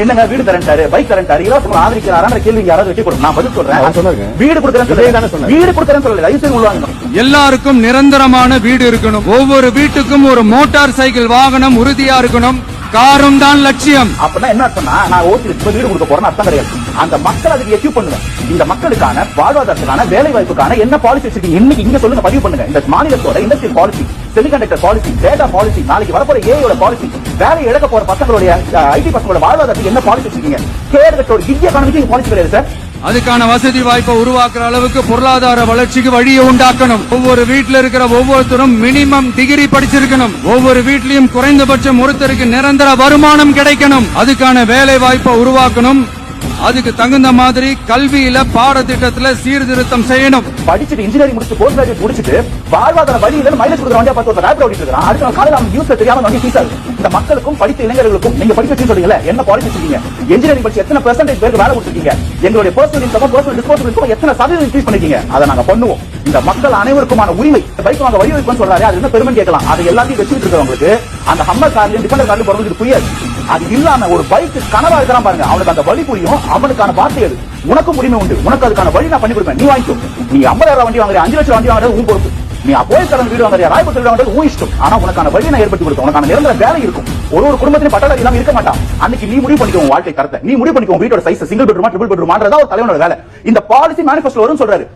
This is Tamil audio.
என்னங்க வீடு தரேன்ட்டாரு, பைக் தரேன்ட்டாரு, இலவசமா ஆதரிக்கிறாரான்ற கேள்வி யாராவது வெட்டி போடும். நான் பதில் சொல்றேன். வீடு கொடுக்கறேன்னு வீடு கொடுக்கறேன்னு சொல்லல, தயவு செய்து உள்வாங்க. எல்லாருக்கும் நிரந்தரமான வீடு இருக்கணும். ஒவ்வொரு வீட்டுக்கும் ஒரு மோட்டார் சைக்கிள் வாகனம் உறுதியா இருக்கணும். காரும் தான் லட்சியம். அப்படின்னா என்ன அர்த்தம்னா, நான் ஓட்டு வீடு கொடுக்க போறேன்னு அர்த்தம் கிடையாது. அந்த மக்கள் அதுக்கு அச்சீவ் பண்ணுவேன். இந்த மக்களுக்கான வாழ்வாதாரத்துக்கான வேலை வாய்ப்புக்கான என்ன பாலிசி வச்சிருக்கீங்க இன்னைக்கு இங்க சொல்லுங்க, பதிவு பண்ணுங்க. இந்த மாநிலத்தோட industrial policy, semiconductor policy, data policy, நாளைக்கு வரப்போற ஏஐயோட பாலிசி, வேலையை இழக்க போற பசங்களுடைய ஐடி பசங்களோட வாழ்வாதாரத்துக்கு என்ன பாலிசி வச்சிருக்கீங்க? கேரளத்தோட கிக் எக்கானமிக்கு பாலிசி கிடையாது சார். அதுக்கான வசதி வாய்ப்பை உருவாக்குற அளவுக்கு பொருளாதார வளர்ச்சிக்கு வழியை உண்டாக்கணும். ஒவ்வொரு வீட்டுல இருக்கிற ஒவ்வொருத்தரும் மினிமம் டிகிரி படிச்சிருக்கணும். ஒவ்வொரு வீட்லயும் குறைந்தபட்சம் ஒருத்தருக்கு நிரந்தர வருமானம் கிடைக்கணும். அதுக்கான வேலை வாய்ப்பை உருவாக்கணும். அதுக்கு தகுந்த மாதிரி கல்வியில பாடத்திட்டத்துல சீர்திருத்தம் செய்யணும். படிச்சுட்டு இன்ஜினியரிங் முடிச்சு போஸ்ட் கிராஜுவேட் முடிச்சுட்டு வாழ்வாதார வழியில மைலேஜ் கொடுக்குற வண்டியா பார்த்து ரேப் ஓடிட்டு இருக்கான். அடுத்த நாள் காலையில அவன் நியூஸ்ல தெரியாம வண்டி ஃபீஸ் ஆகுது. இந்த மக்களுக்கும் படித்த இளைஞர்களுக்கும் நீங்க படிக்க வச்சு சொல்றீங்கல்ல, என்ன பாலிசி வச்சிருக்கீங்க? இன்ஜினியரிங் படிச்சு எத்தனை பெர்சன்டேஜ் பேருக்கு வேலை கொடுத்துருக்கீங்க? எங்களுடைய பர்சனல் இன்கம், பர்சனல் டிஸ்போசபிள் எத்தனை சதவீதம் இன்க்ரீஸ் பண்ணிருக்கீங்க? அதை நாங்க பண்ணுவோம். இந்த மக்கள் அனைவருக்குமான உரிமை. பைக் வாங்க வழி வைப்போம்னு சொல்றாரு, அது என்ன பெருமை கேட்கலாம். அதை எல்லாத்தையும் வச்சுட்டு இருக்கிறவங்களுக்கு அந்த ஹம்மர் கார்லயும் டிஃபெண்டர் கார்லயும் போறவங்களுக்கு புரியாது. அது இல்லாம ஒரு பைக் கனவா இருக்கிறான் பாருங்க, அவனுக்கு அந்த வழி புரியும். அவனுக்கான வார்த்தை அது. உனக்கும் உரிமை உண்டு, உனக்கு அதுக்கான வழி நான் பண்ணி கொடுப்பேன், நீ வாங்கிக்கோ. நீ 50,000 வண்டி வாங்குற, 5 லட்சம் வண்டி வாங்குறது உன் பொறுப்பு. நீ போலீஸ்காரன் வீடு வாங்குற, ராயபுரத்தில் வீடு வாங்குறது உன் இஷ்டம். ஆனா உனக்கான வழி நான் ஏற்படுத்தி கொடுத்தேன். உனக்கான நிரந்தர வேலை இருக்கும். ஒரு குடும்பத்திலும் பட்டாளி இல்லாம இருக்க மாட்டான். அன்னைக்கு நீ முடிவு பண்ணிக்கோ வாழ்க்கை தரத்தை. நீ முடிவு பண்ணிக்கோ வீட்டோட சைஸ், சிங்கிள் பெட்ரூமா ட்ரிபிள் பெட்ரூமான்றதா ஒரு தலைவனோட வேலை. இந்த பாலிசி மேனிஃபெஸ்டோ வரும்னு சொல்றாரு.